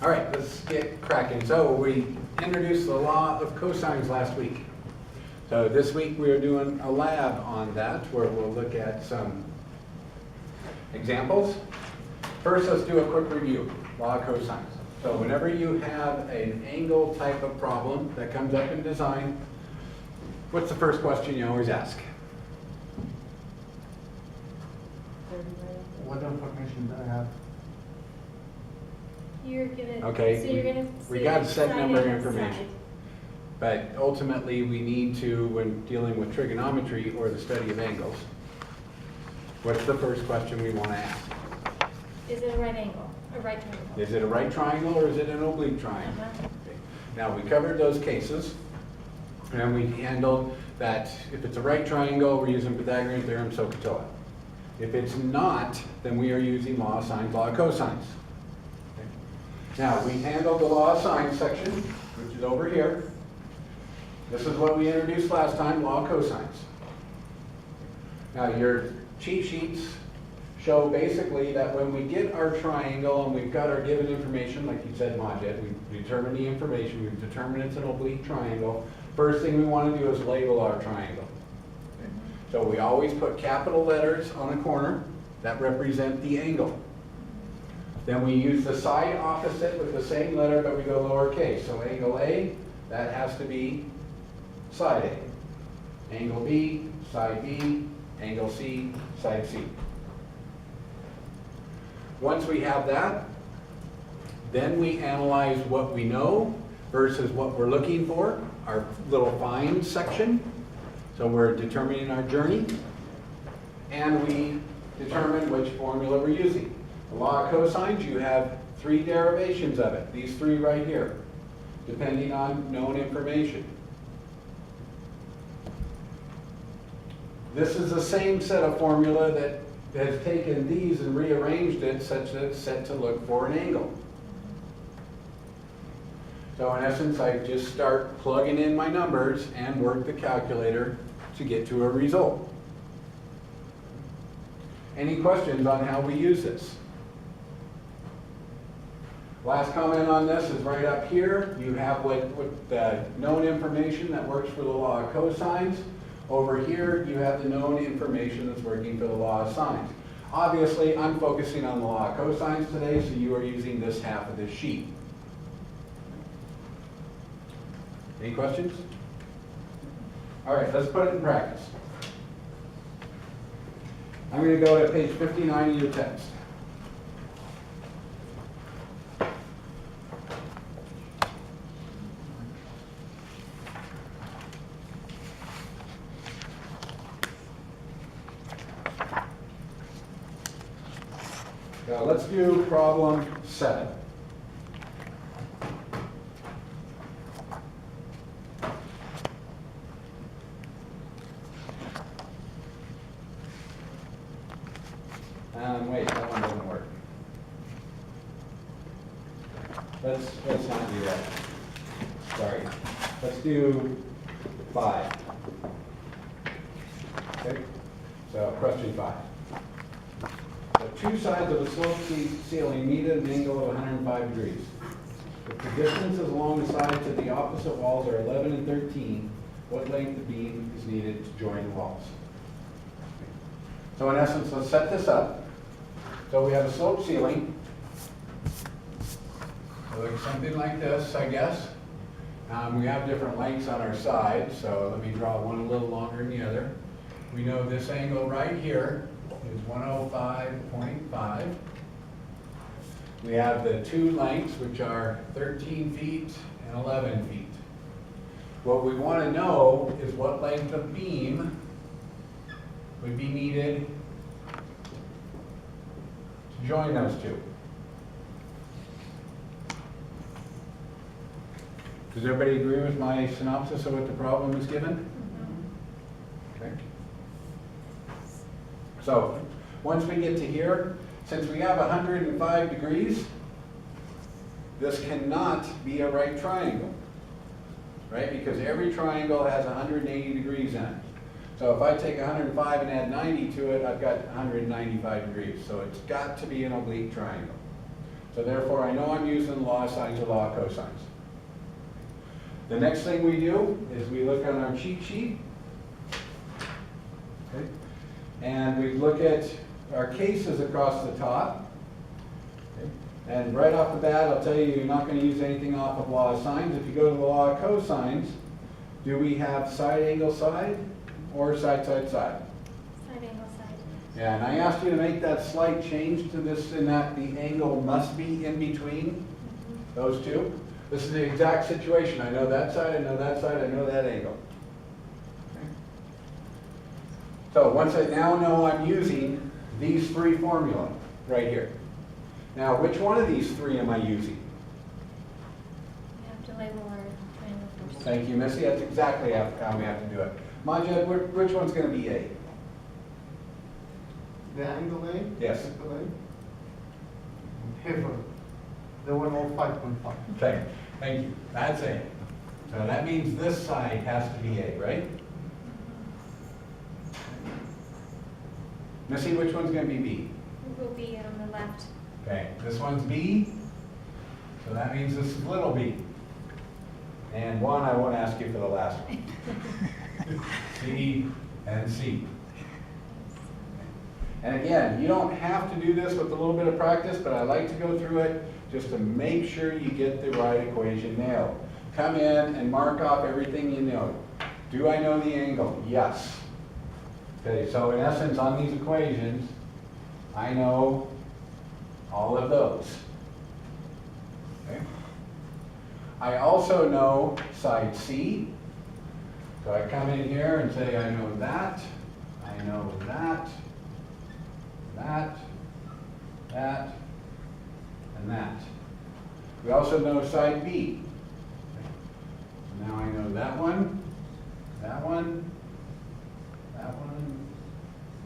All right, let's get cracking. So we introduced the law of cosines last week. So this week we are doing a lab on that where we'll look at some examples. First, let's do a quick review, law of cosines. So whenever you have an angle type of problem that comes up in design, what's the first question you always ask? What information do I have? You're gonna, Okay, so you're gonna we say got a set side number of and information. side. But ultimately, we need to, when dealing with trigonometry or the study of angles, what's the first question we want to ask? Is it a right angle, a right triangle? Is it a right triangle or is it an oblique triangle? Uh-huh. Okay. Now, we covered those cases, and we handled that if it's a right triangle, we're using Pythagorean theorem, SOHCAHTOA. If it's not, then we are using law of sines, law of cosines. Okay. Now, we handled the law of sines section, which is over here. This is what we introduced last time, law of cosines. Now, your cheat sheets show basically that when we get our triangle and we've got our given information, like you said, Majid, we determine the information, we've determined it's an oblique triangle. First thing we want to do is label our triangle. Okay. So we always put capital letters on a corner that represent the angle. Then we use the side opposite with the same letter, but we go lowercase. So angle A, that has to be side A. Angle B, side B. Angle C, side C. Once we have that, then we analyze what we know versus what we're looking for, our little find section. So we're determining our journey, and we determine which formula we're using. The law of cosines, you have three derivations of it, these three right here, depending on known information. This is the same set of formula that has taken these and rearranged it such that it's set to look for an angle. So in essence, I just start plugging in my numbers and work the calculator to get to a result. Any questions on how we use this? Last comment on this is right up here. You have what the known information that works for the law of cosines. Over here, you have the known information that's working for the law of sines. Obviously, I'm focusing on the law of cosines today, so you are using this half of this sheet. Any questions? All right, let's put it in practice. I'm going to go to page 59 of your text. Now let's do problem 7. Wait, that one doesn't work. Let's not do that. Sorry. Let's do 5. Okay? So question 5. The two sides of a sloped ceiling meet at an angle of 105 degrees. If the distances along the sides of the opposite walls are 11 and 13, what length of beam is needed to join the walls? So in essence, let's set this up. So we have a sloped ceiling. So like something like this, I guess. We have different lengths on our sides, so let me draw one a little longer than the other. We know this angle right here is 105.5. We have the two lengths, which are 13 feet and 11 feet. What we want to know is what length of beam would be needed to join those two. Does everybody agree with my synopsis of what the problem is given? Okay. So, once we get to here, since we have 105 degrees, this cannot be a right triangle, right? Because every triangle has 180 degrees in it. So if I take 105 and add 90 to it, I've got 195 degrees. So it's got to be an oblique triangle. So therefore, I know I'm using law of sines or law of cosines. The next thing we do is we look on our cheat sheet. Okay. And we look at our cases across the top. Okay. And right off the bat, I'll tell you, you're not going to use anything off of law of sines. If you go to the law of cosines, do we have side angle side or side side side? Side angle side. Yeah, and I asked you to make that slight change to this in that the angle must be in between those two. This is the exact situation. I know that side, I know that side, I know that angle. Okay. So once I now know I'm using these three formula right here. Now, which one of these three am I using? We have to label our triangle first. Thank you, Missy. That's exactly how we have to do it. Majed, which one's going to be A? The angle A? Yes. Angle A? Paper. The 105.5. Okay, thank you. That's A. So that means this side has to be A, right? Missy, which one's going to be B? It will be on the left. Okay, this one's B, so that means this is little b. And one, I won't ask you for the last one. C and C. And again, you don't have to do this with a little bit of practice, but I like to go through it just to make sure you get the right equation nailed. Come in and mark off everything you know. Do I know the angle? Yes. Okay, so in essence, on these equations, I know all of those. Okay. I also know side C. So I come in here and say I know that, I know that, that, that, and that. We also know side B. Okay. Now I know that one, that one, that one,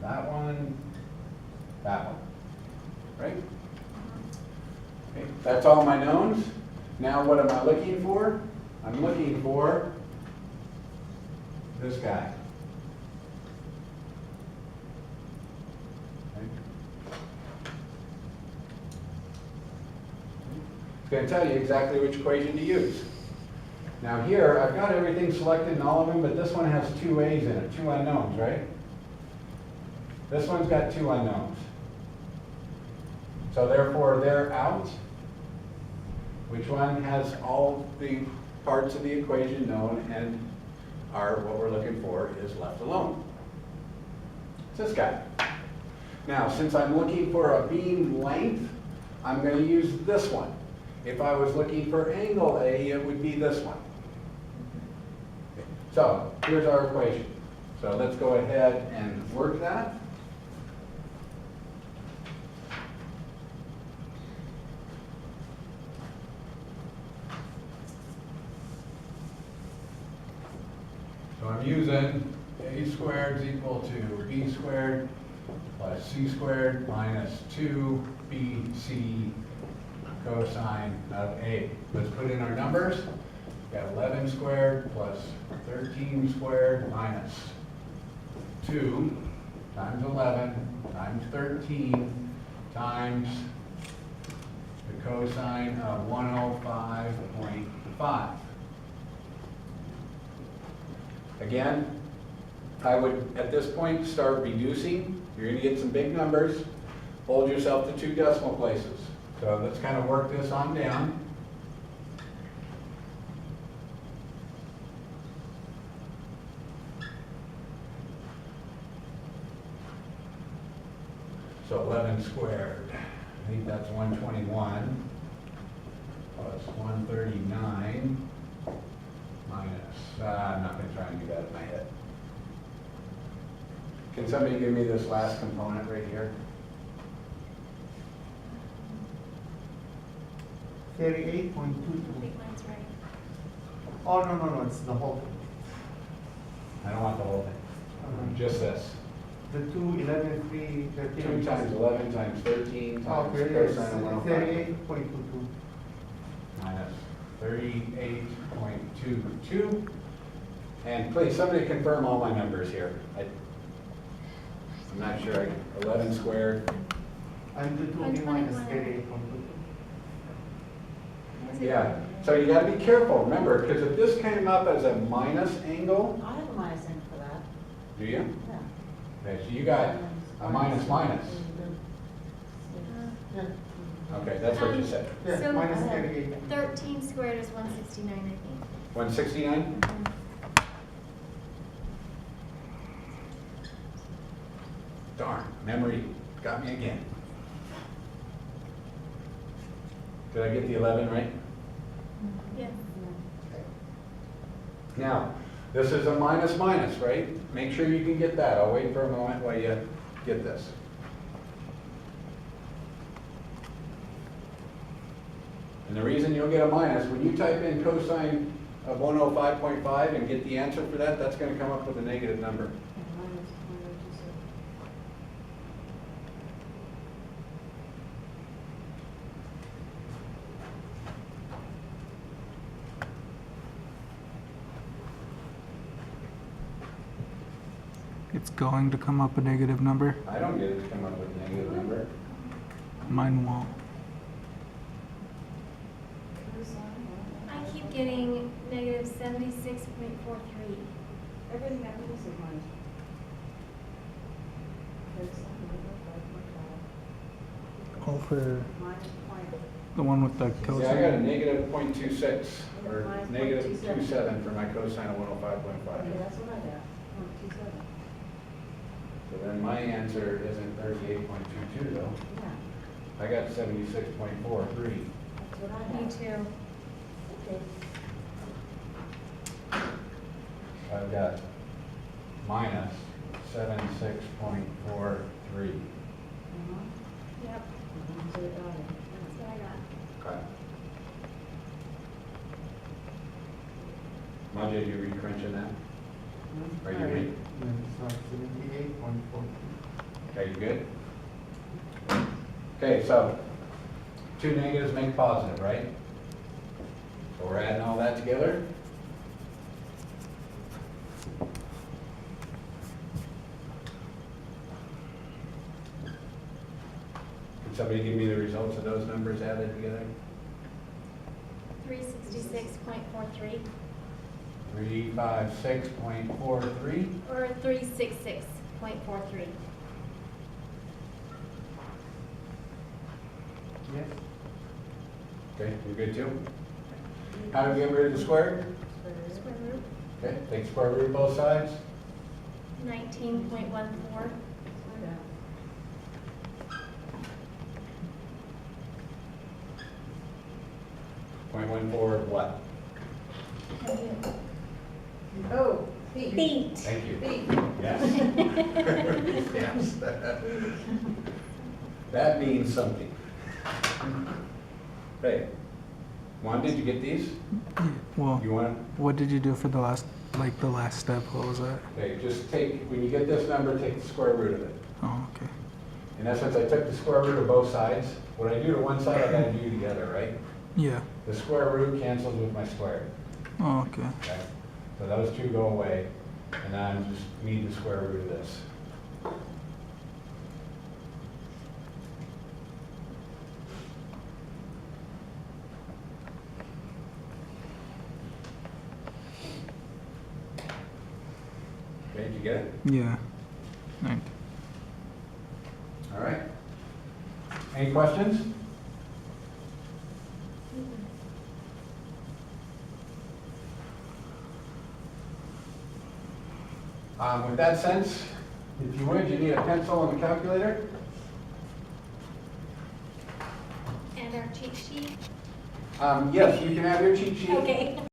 that one, that one. Right? Okay. That's all my knowns. Now what am I looking for? I'm looking for this guy. Okay. It's going to tell you exactly which equation to use. Now here, I've got everything selected in all of them, but this one has two A's in it, two unknowns, right? This one's got two unknowns. So therefore, they're out. Which one has all the parts of the equation known and what we're looking for is left alone? It's this guy. Now, since I'm looking for a beam length, I'm going to use this one. If I was looking for angle A, it would be this one. Okay. So, here's our equation. So let's go ahead and work that. So I'm using a squared is equal to b squared plus c squared minus 2bc cosine of a. Let's put in our numbers. We've got 11 squared plus 13 squared minus 2 times 11 times 13 times the cosine of 105.5. Again, I would, at this point, start reducing. You're going to get some big numbers. Hold yourself to 2 decimal places. So let's kind of work this on down. So 11 squared, I think that's 121 plus 139 minus, I'm not going to try and do that in my head. Can somebody give me this last component right here? 38.22. I think mine's right. Oh, no, it's the whole thing. I don't want the whole thing, just this. The 2, 11, 3, 13. 2 times 11 times 13 times Okay, cosine of 105 38.22. minus 38.22. And please, somebody confirm all my numbers here. I'm not sure. 11 squared And the 2 minus 38.22. Yeah, so you gotta be careful, remember, because if this came up as a minus angle, I have a minus in for that. do you? Yeah. Okay, so you got a minus minus. Yeah. Okay, that's what you said. Yeah, So- minus 38. 13 squared is 169, I think. 169? Darn, memory got me again. Did I get the 11 right? Yes. Now, this is a minus minus, right? Make sure you can get that. I'll wait for a moment while you get this. And the reason you'll get a minus, when you type in cosine of 105.5 and get the answer for that, that's going to come up with a negative number. It's going to come up a negative number. I don't get it to come up with a negative number. Mine won't. I keep getting negative 76.43. Everything that means is minus. Oh, for Minus point. the one with the See, I got a cosine. negative 0.26 or Minus negative 0.27. 27 for my cosine of Yeah, 105.5. that's what I got, 0.27. So then my answer isn't 38.22 though. Yeah, I got 76.43. that's what I Me got. too. Okay. I've got minus 76.43. Yep, So it got it. that's what I got. Okay. Majid, you recrunching that? Are you ready? It's 78.42. Okay, you good? Okay, so two negatives make positive, right? So we're adding all that together. Can somebody give me the results of those numbers added together? 366.43 356.43. or 366.43. Yes? Okay, you good too? How do we get rid of the square? Square root, Okay, take square root of both sides. 19.14. 0.14 of what? Oh, feet. Feet. Thank you. Feet. Yes. Yes. That means something. Hey, Juan, did you get these? Well, You want what did you do for the last step? What was that? Okay, just take, when you get this number, take the square root of it. Oh, okay. In essence, I took the square root of both sides. What I do to one side, I gotta do the other, right? Yeah. The square root cancels with my square, Oh, okay. okay? So those two go away, and I just need the square root of this. Okay, did you get it? Yeah. 90. All right. Any questions? With that sense, if you would, you need a pencil and a calculator. And our cheat sheet. Yes, you can have your cheat sheet. Okay.